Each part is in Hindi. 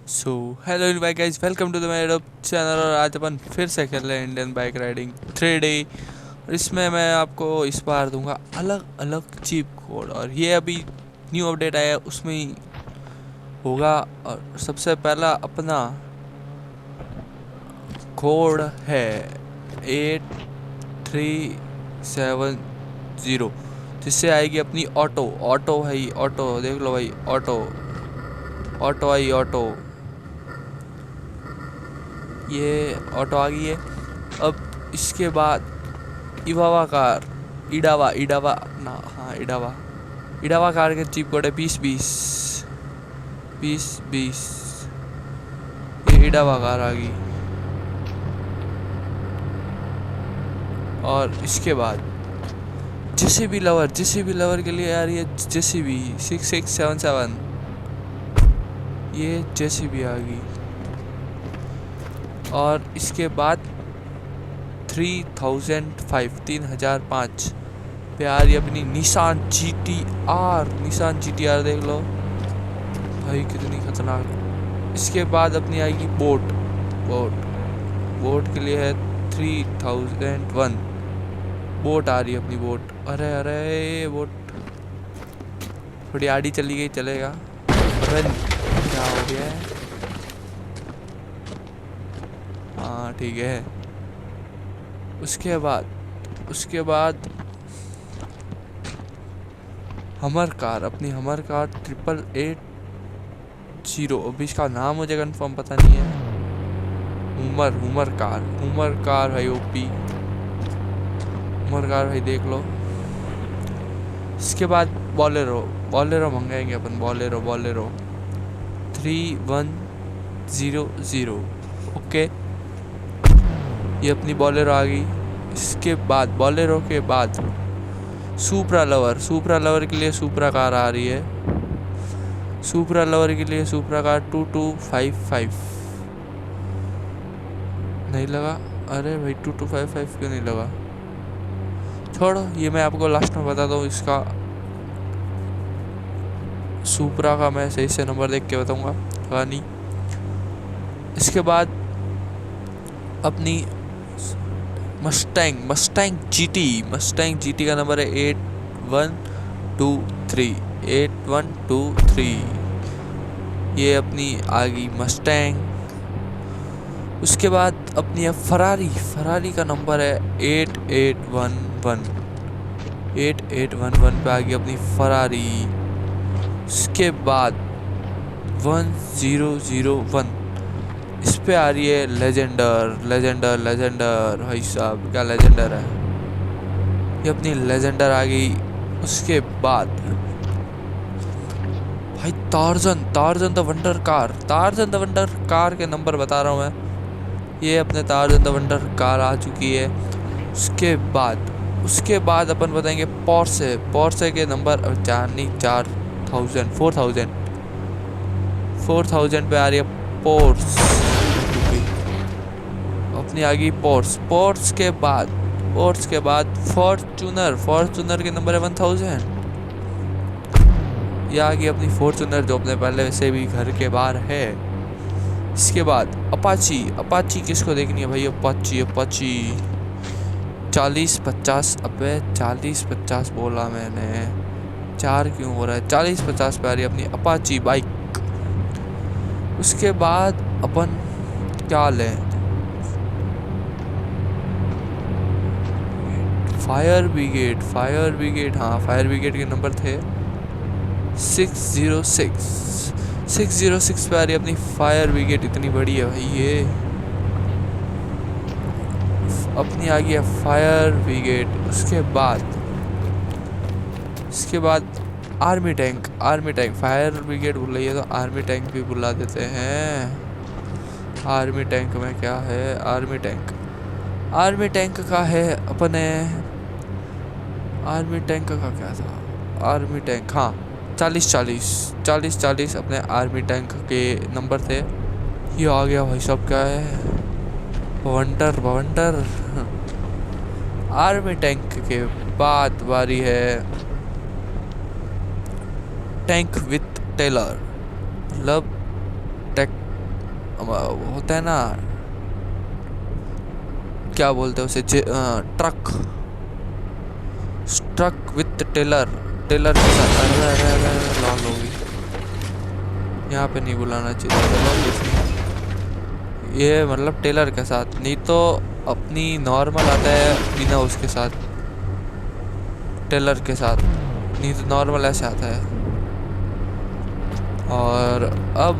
So hello bike guys, welcome to the my YouTube channel. और आज अपन फिर से खेल रहे हैं इंडियन बाइक राइडिंग 3D। और इसमें मैं आपको इस बार दूंगा अलग अलग चीप कोड, और ये अभी न्यू अपडेट आया है उसमें ही होगा। और सबसे पहला अपना कोड है 8370, जिससे आएगी अपनी ऑटो। ऑटो भाई, ऑटो देख लो भाई, ऑटो ऑटो आई ऑटो। ये ऑटो आ गई है। अब इसके बाद इवावा कार, इडावा इडावा अपना, हाँ इडावा। इडावा कार के चीप कोड है 20 20 ये इडावा कार आ गई। और इसके बाद जेसीबी लवर के लिए यार, ये जेसीबी 6677, ये जेसीबी आ गई। और इसके बाद 3005 पे आ रही अपनी निसान GTR देख लो भाई, कितनी खतरनाक। इसके बाद अपनी आएगी बोट के लिए है 3001। बोट आ रही है अपनी बोट। अरे अरे बोट थोड़ी आड़ी चली गई, चलेगा। अरे क्या हो गया है? हाँ ठीक है। उसके बाद हमर कार, अपनी हमर कार 8880। अभी इसका नाम मुझे कंफर्म पता नहीं है। उमर कार भाई, ओपी उमर कार भाई, देख लो। इसके बाद बॉलेरो मंगाएंगे अपन। बॉलेरो 3100। ओके, ये अपनी बॉलेरो आ गई। इसके बाद बॉलेरो के बाद सुपरा लवर के लिए सुपरा कार आ रही है। सुपरा लवर के लिए सुपरा कार 2255 नहीं लगा। अरे भाई 2255 क्यों नहीं लगा? छोड़ो, ये मैं आपको लास्ट में बताता हूँ। इसका सुपरा का मैं सही से नंबर देख के बताऊंगा, नहीं। इसके बाद अपनी मस्टैंग जीटी का नंबर है 8123। ये अपनी आ गई मस्टैंग। उसके बाद अपनी है फरारी का नंबर है 8811 पे आ गई अपनी फरारी। उसके बाद 1001, इस पे आ रही है लेजेंडर भाई साहब, क्या लेजेंडर है ये, अपनी लेजेंडर आ गई। उसके बाद भाई टार्जन द वंडर कार के नंबर बता रहा हूँ मैं। ये अपने टार्जन द वंडर कार आ चुकी है। उसके बाद अपन बताएंगे पोर्से के नंबर 4000 पे आ रही है पोर्स। अपनी आ गई पोर्स के बाद फॉर्चूनर के नंबर है 1000। ये आ गई अपनी फॉर्चूनर, जो अपने पहले से भी घर के बाहर है। इसके बाद अपाची किसको देखनी है भाई? अपाची 4050। अबे 4050 बोला मैंने, 4 क्यों हो रहा है? 4050 पे आ रही है अपनी अपाची बाइक। उसके बाद अपन क्या लें? फायर ब्रिगेड, हाँ फायर ब्रिगेड के नंबर थे 606 पे आ रही अपनी फायर ब्रिगेड। इतनी बड़ी है भाई ये। अपनी आ गई है फायर ब्रिगेड। उसके बाद आर्मी टैंक। फायर ब्रिगेड बुला रही है तो आर्मी टैंक भी बुला देते हैं। आर्मी टैंक में क्या है? आर्मी टैंक का है अपने, आर्मी टैंक का क्या था? आर्मी टैंक, हाँ 40 अपने आर्मी टैंक के नंबर थे। ये आ गया भाई साहब, क्या है? बवंडर आर्मी टैंक के बाद बारी है टैंक विथ टेलर, मतलब होता है ना, क्या बोलते हैं उसे, truck, truck with trailer, trailer के साथ। अरे अरे अरे अरे, लॉल होगी, यहाँ पे नहीं बुलाना चाहिए था। ये मतलब टेलर के साथ, नहीं तो अपनी नॉर्मल आता है बिना उसके साथ, टेलर के साथ, नहीं तो नॉर्मल ऐसे आता है। और अब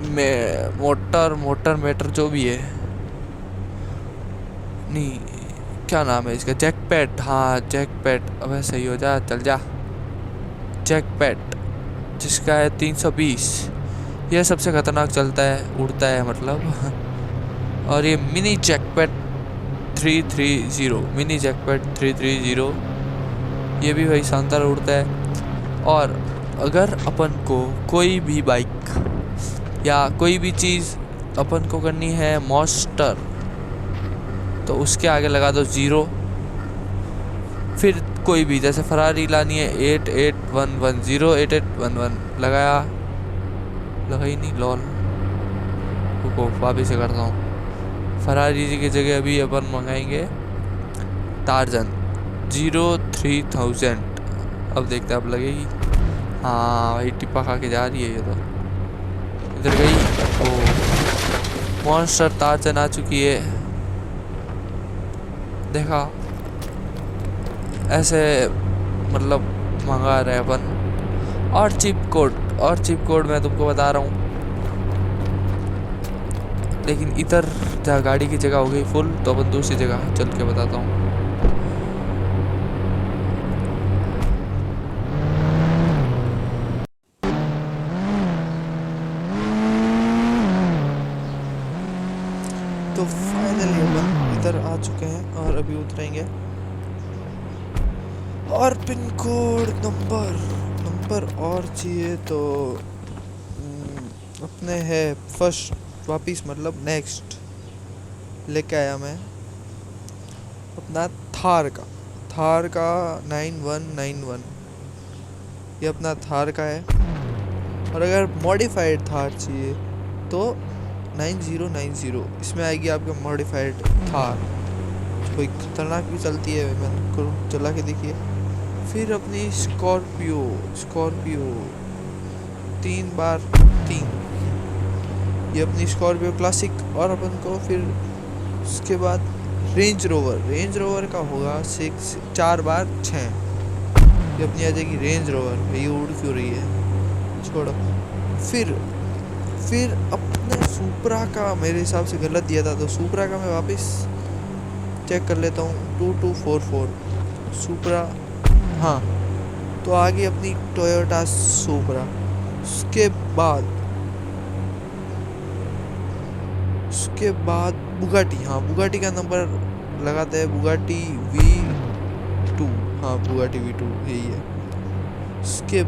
मैं मोटर मेटर जो भी है, नहीं क्या नाम है इसका, जैकपैट, हाँ जैकपैट, अबे सही हो जा, चल जा। जैकपैट जिसका है 320, यह सबसे खतरनाक चलता है, उड़ता है मतलब। और ये मिनी जैकपैट 330, मिनी जैकपैट 330, ये भी वही शानदार उड़ता है। और अगर अपन को कोई भी बाइक या कोई भी चीज़ अपन को करनी है मॉन्स्टर, तो उसके आगे लगा दो 0। फिर कोई भी, जैसे फरारी लानी है 8811 8811 लगाया, लगा ही नहीं, लॉल। रुको वापिस से करता हूँ। फरारी जी की जगह अभी अपन मंगाएंगे टार्जन 03000। अब देखते हैं अब लगेगी, हाँ भाई टिप्पा खा के जा रही है ये तो, इधर गई। ओ मॉन्स्टर टार्जन आ चुकी है, देखा ऐसे मतलब मंगा रहे अपन। और चिप कोड मैं तुमको बता रहा हूँ, लेकिन इधर जहाँ गाड़ी की जगह हो गई फुल, तो अपन दूसरी जगह चल के बताता हूँ। तो फाइनली अपन इधर आ चुके हैं और अभी उतरेंगे। और पिन कोड नंबर और चाहिए तो अपने है फर्स्ट वापिस, मतलब नेक्स्ट लेके आया मैं अपना थार का 9191, ये अपना थार का है। और अगर मॉडिफाइड थार चाहिए तो 9090, इसमें आएगी आपका मॉडिफाइड थार, कोई खतरनाक भी चलती है, मैंने चला के देखिए। फिर अपनी स्कॉर्पियो 3x3, ये अपनी स्कॉर्पियो क्लासिक। और अपन को फिर उसके बाद रेंज रोवर का होगा 4x6, ये अपनी आ जाएगी रेंज रोवर। ये उड़ क्यों रही है, छोड़ो। फिर अपने सुपरा का मेरे हिसाब से गलत दिया था, तो सुपरा का मैं वापस चेक कर लेता हूँ। 2244 सुपरा, हाँ तो आगे अपनी टोयोटा सुपरा। उसके बाद बुगाटी, हाँ बुगाटी का नंबर लगाते हैं, बुगाटी V2, हाँ बुगाटी V2 यही है। उसके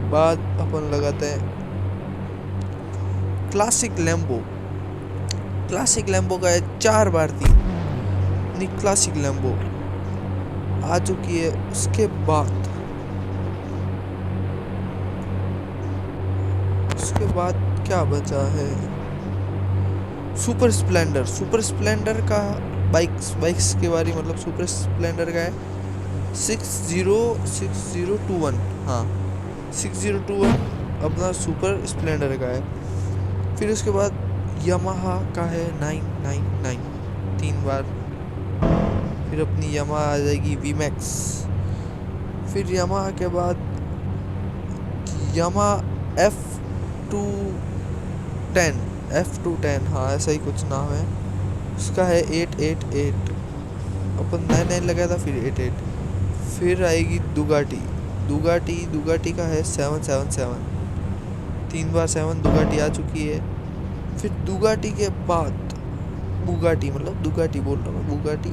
बाद अपन लगाते हैं क्लासिक लैम्बो का है 4x3, क्लासिक लैम्बो आ चुकी है। उसके बाद क्या बचा है, सुपर स्प्लेंडर का बाइक्स के बारे, मतलब सुपर स्प्लेंडर का है 6021, हाँ 6021 अपना सुपर स्प्लेंडर का है। फिर उसके बाद यामाहा का है 999, 3 बार। फिर अपनी यामाहा आ जाएगी VMAX। फिर यामाहा के बाद यामाहा F210, हाँ ऐसा ही कुछ नाम है उसका, है 888, अपन 99 लगाया था, फिर 88। फिर आएगी दुगाटी का है 777, 3 बार 7 दुगाटी आ चुकी है। फिर दुगाटी के बाद दुगाटी बोल रहा हूँ, बुगाटी।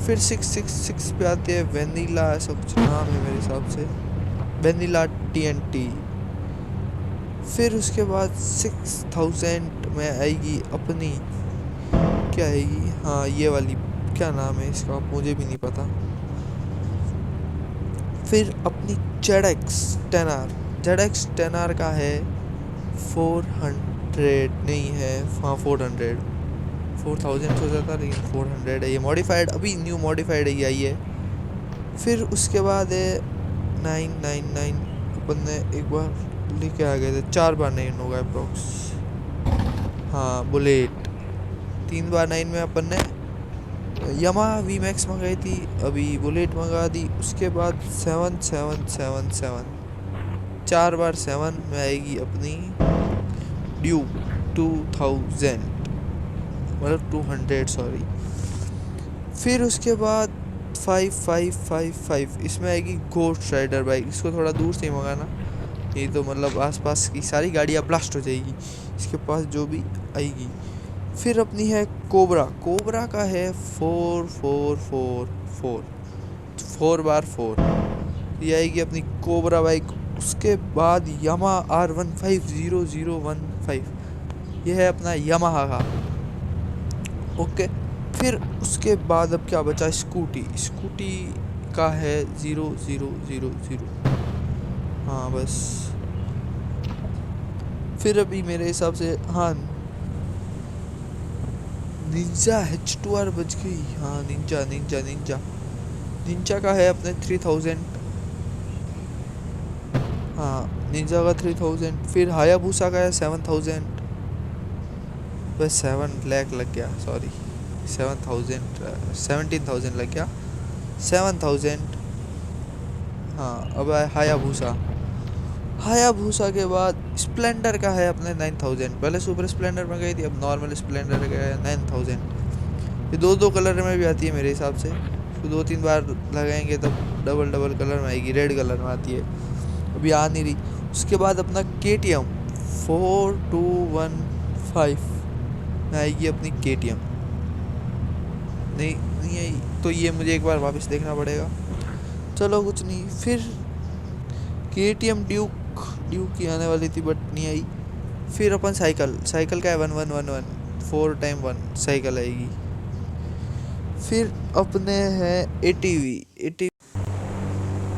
फिर 666 पे आते हैं वेनिला, ऐसा कुछ नाम है मेरे हिसाब से, वेनिला TNT। फिर उसके बाद 6000 में आएगी अपनी, क्या आएगी, हाँ ये वाली, क्या नाम है इसका मुझे भी नहीं पता। फिर अपनी ZX 10R ZX-10R का है 400 नहीं है, हाँ 400, 4000 सोचा था लेकिन 400 है। ये मॉडिफाइड, अभी न्यू मॉडिफाइड है, ये आई है। फिर उसके बाद है 999, अपन ने एक बार लेके आ गए थे, 4 बार 9 होगा अप्रोक्स। हाँ बुलेट 3 बार 9 में अपन ने यामाहा वी मैक्स मंगाई थी, अभी बुलेट मंगा दी। उसके बाद 7777 4 बार 7 में आएगी अपनी ड्यूक 2000, मतलब 200 सॉरी। फिर उसके बाद 5555 इसमें आएगी घोस्ट राइडर बाइक। इसको थोड़ा दूर से ही मंगाना, ये तो मतलब आसपास की सारी गाड़ियाँ ब्लास्ट हो जाएगी इसके पास जो भी आएगी। फिर अपनी है कोबरा, कोबरा का है 4444 4 बार 4, ये आएगी अपनी कोबरा बाइक। उसके बाद यामाहा R150015, ये है अपना यामाहा का। ओके, फिर उसके बाद अब क्या बचा, स्कूटी, स्कूटी का है 0000, हाँ बस। फिर अभी मेरे हिसाब से हाँ निंजा H2R बच गई, हाँ निंजा निंजा निंजा निंजा का है अपने 3000, हाँ निंजा का 3000। फिर हायाबुसा का है 7000, बस 7 लाख लग गया, सॉरी 7000 17,000 लग गया, 7000। हाँ अब है हायाबुसा, हायाबुसा के बाद स्प्लेंडर का है अपने 9000। पहले सुपर स्प्लेंडर में गई थी, अब नॉर्मल स्प्लेंडर का है 9000। ये दो दो कलर में भी आती है मेरे हिसाब से, तो 2-3 बार लगाएंगे तब डबल डबल कलर में आएगी, रेड कलर में आती है, अभी आ नहीं रही। उसके बाद अपना KTM 4215 में आएगी अपनी KTM, नहीं नहीं आई तो ये मुझे एक बार वापस देखना पड़ेगा, चलो कुछ नहीं। फिर KTM ड्यूक की आने वाली थी बट नहीं आई। फिर अपन साइकिल का है 1111 4 टाइम 1 साइकिल आएगी। फिर अपने हैं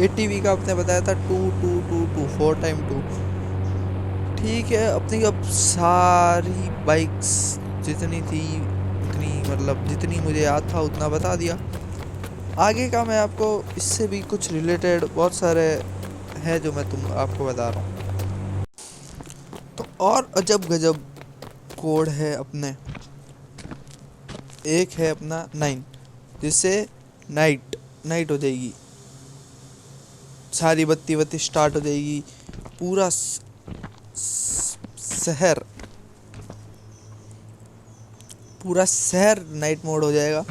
ATV का अपने बताया था 2222 4 टाइम 2, ठीक है। अपनी अब सारी बाइक्स जितनी थी उतनी, मतलब जितनी मुझे याद था उतना बता दिया। आगे का मैं आपको इससे भी कुछ रिलेटेड बहुत सारे है जो मैं आपको बता रहा हूँ। तो और अजब गजब कोड है अपने, एक है अपना 9, जिससे नाइट हो जाएगी, सारी बत्ती स्टार्ट हो जाएगी, पूरा शहर नाइट मोड हो जाएगा।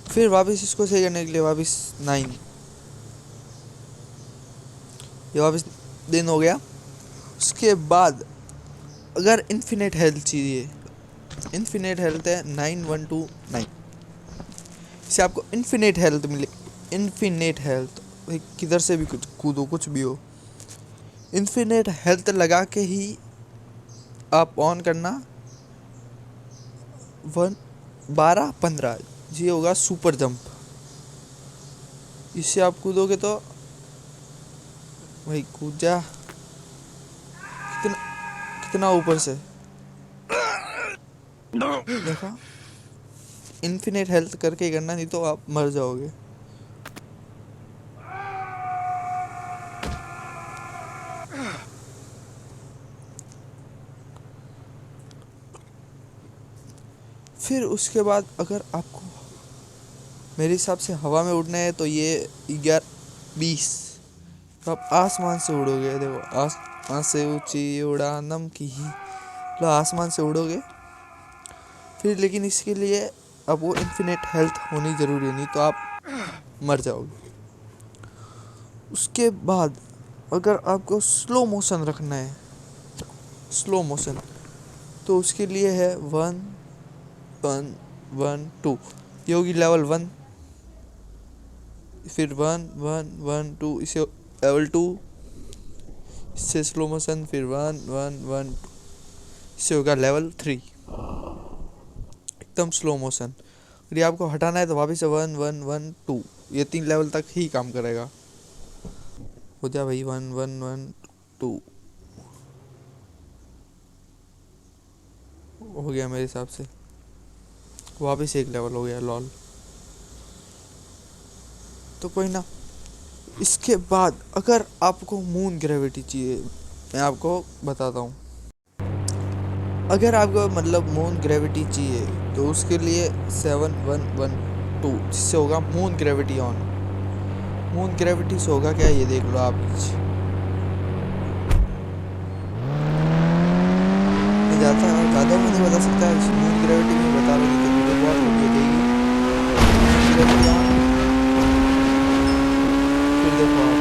फिर वापस इसको सही करने के लिए वापस 9, ये वापस दिन हो गया। उसके बाद अगर इन्फिनेट हेल्थ चाहिए, इन्फिनेट हेल्थ है 9129, इससे आपको इन्फिनेट हेल्थ मिले। इन्फिनेट हेल्थ किधर से भी कुछ कूदो कुछ भी हो, इन्फिनेट हेल्थ लगा के ही आप ऑन करना 12-15, ये होगा सुपर जंप। इससे आप कूदोगे तो भाई कूद जा, कितना ऊपर से देखा। इन्फिनेट हेल्थ करके ही करना, नहीं तो आप मर जाओगे। फिर उसके बाद अगर आपको मेरे हिसाब से हवा में उड़ना है तो ये 11-20, तो आप आसमान से उड़ोगे। देखो आसमान से ऊंची उड़ानम की ही, तो आसमान से उड़ोगे। फिर लेकिन इसके लिए अब वो इन्फिनेट हेल्थ होनी ज़रूरी है, नहीं तो आप मर जाओगे। उसके बाद अगर आपको स्लो मोशन रखना है, स्लो मोशन, तो उसके लिए है 1-1-1-2, ये होगी लेवल 1। फिर 1-1-1-2, इसे लेवल 2, इससे स्लो मोशन। फिर 1-1-1, इससे होगा लेवल 3 एकदम स्लो मोशन। और ये आपको हटाना है तो वापस से 1-1-1-2, ये 3 लेवल तक ही काम करेगा। हो जा भाई 1-1-1, 2 हो गया मेरे हिसाब से। वापस एक लेवल हो गया लॉल। तो कोई ना, इसके बाद अगर आपको मून ग्रेविटी चाहिए, मैं आपको बताता हूँ। अगर आपको मतलब मून ग्रेविटी चाहिए तो उसके लिए 7112 जिससे होगा moon gravity on. Moon gravity से होगा क्या, ये देख लो आप। मैं ज़्यादा मैं नहीं बता सकता, मून ग्रेविटी में बता रहा हूँ तो वीडियो बहुत लंबी हो जाएगी। ग्रेविटी ऑन, फिर देखो आप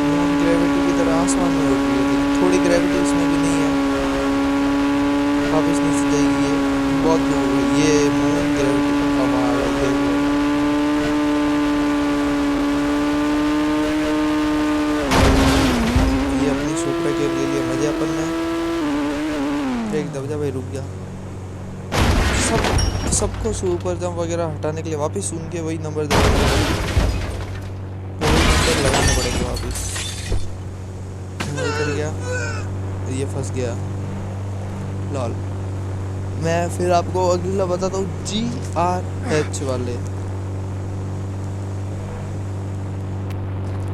मून ग्रेविटी की तरह आसमान में उड़ रही है, लेकिन थोड़ी ग्रेविटी इसमें भी नहीं है, वापस नीचे जाएगी। ये बहुत दूर है, ये मून ग्रेविटी का कमाल है, देख लो। ये अपनी सुपर के लिए मजे अपन ने ब्रेक दबा भाई, रुक गया। सबको सुपर जंप वगैरह हटाने के लिए वापस उनके वही नंबर लगाने पड़ेंगे वापस। निकल गया, ये फंस गया लॉल। मैं फिर आपको अगला बताता हूँ, GRH वाले।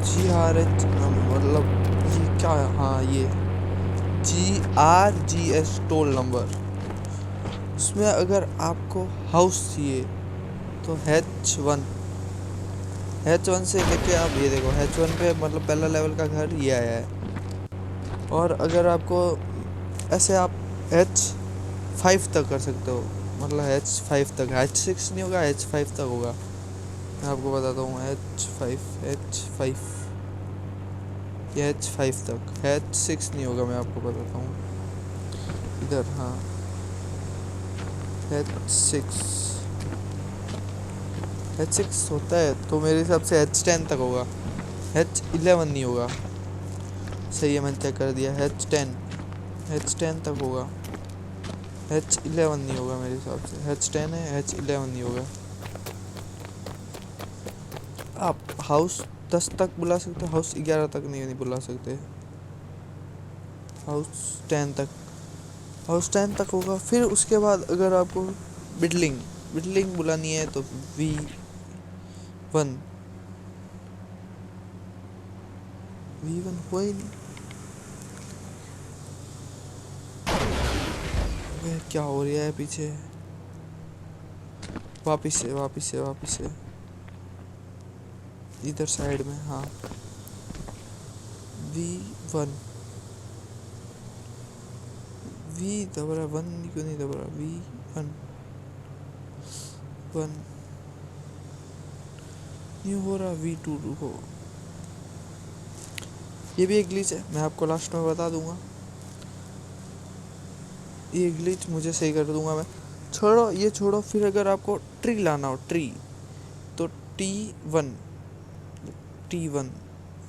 GRH मतलब ये क्या है? हाँ, ये GRGS टोल नंबर। उसमें अगर आपको हाउस चाहिए तो H1 से लेके आप ये देखो, H1 पे मतलब पहला लेवल का घर ये आया है। और अगर आपको ऐसे आप H5 तक कर सकते हो, मतलब H5 तक, H6 नहीं होगा, H5 तक होगा। मैं आपको बताता हूँ, H5 ये H5 तक, H6 नहीं होगा। मैं आपको बताता हूँ इधर, हाँ H6 होता है तो मेरे हिसाब से H10 तक होगा, H11 नहीं होगा। सही है, मैंने चेक कर दिया, H10 तक होगा, H11 नहीं होगा मेरे हिसाब से। H10 है, H11 नहीं होगा। आप हाउस 10 तक बुला सकते हो, हाउस 11 तक नहीं बुला सकते। हाउस 10 तक होगा। फिर उसके बाद अगर आपको बिल्डिंग बुलानी है तो V1 हुआ ही नहीं। क्या हो रहा है पीछे? वापिस से इधर साइड में, हाँ V1 दब रहा, 1 क्यों नहीं दब रहा? V1 नहीं हो रहा, V2 हो। ये भी एक ग्लिच है, मैं आपको लास्ट में बता दूंगा। ये ग्लिच मुझे सही कर दूंगा मैं। छोड़ो। फिर अगर आपको ट्री लाना हो, तो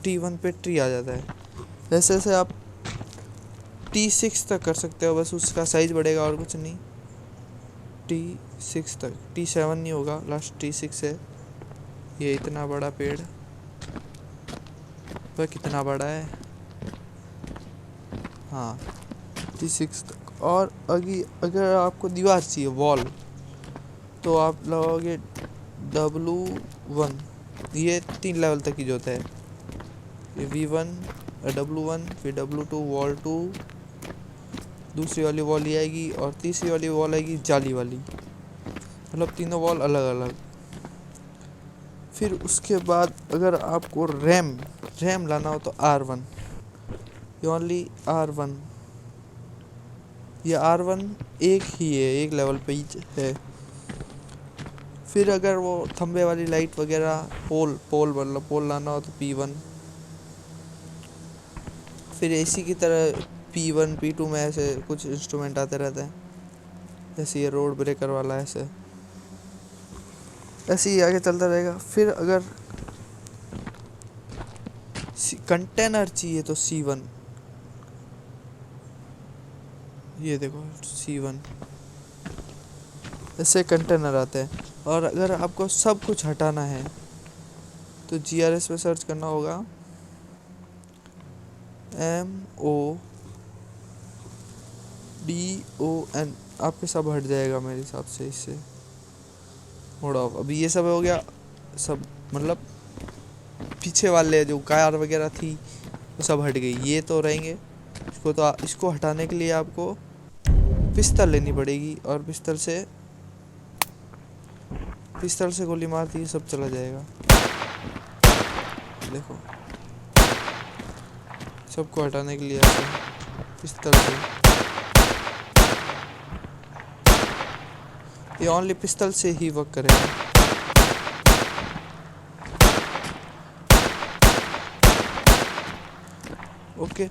T1 पे ट्री आ जाता है। जैसे आप T6 तक कर सकते हो, बस उसका साइज बढ़ेगा और कुछ नहीं। T6 तक, T7 नहीं होगा, लास्ट T6 है। ये इतना बड़ा पेड़, वह कितना बड़ा है, हाँ T6 तक। और अगर आपको दीवार चाहिए, वॉल, तो आप लगाओगे W1। ये 3 लेवल तक की जो है, ये V1 W1, फिर W2 वॉल 2, दूसरी वाली वॉल ये आएगी, और तीसरी वाली वॉल आएगी जाली वाली, मतलब तीनों वॉल अलग अलग। फिर उसके बाद अगर आपको रैम लाना हो तो R1, ये ओनली R1, ये R1 एक ही है, एक लेवल पे ही है। फिर अगर वो थंबे वाली लाइट वगैरह, पोल लाना हो तो P1। फिर AC की तरह P1 P2 में ऐसे कुछ इंस्ट्रूमेंट आते रहते हैं, जैसे ये रोड ब्रेकर वाला, ऐसे ही आगे चलता रहेगा। फिर अगर कंटेनर चाहिए तो C1, ये देखो C1, ऐसे कंटेनर आते हैं। और अगर आपको सब कुछ हटाना है तो GRS पे सर्च करना होगा, MODON आपके सब हट जाएगा मेरे हिसाब से इससे। Mode of. अभी ये सब हो गया, सब मतलब पीछे वाले जो कार वगैरह थी वो सब हट गई, ये तो रहेंगे। इसको हटाने के लिए आपको पिस्तल लेनी पड़ेगी, और पिस्तल से गोली मारती है सब चला जाएगा। देखो सबको हटाने के लिए ऐसे पिस्तल से, ये ओनली पिस्तल से ही वर्क करेगा। ओके,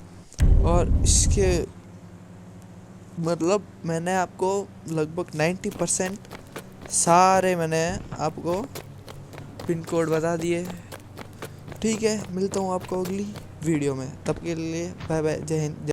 और इसके मतलब मैंने आपको लगभग 90% सारे मैंने आपको पिन कोड बता दिए। ठीक है, मिलता हूँ आपको अगली वीडियो में, तब के लिए बाय बाय, जय हिंद।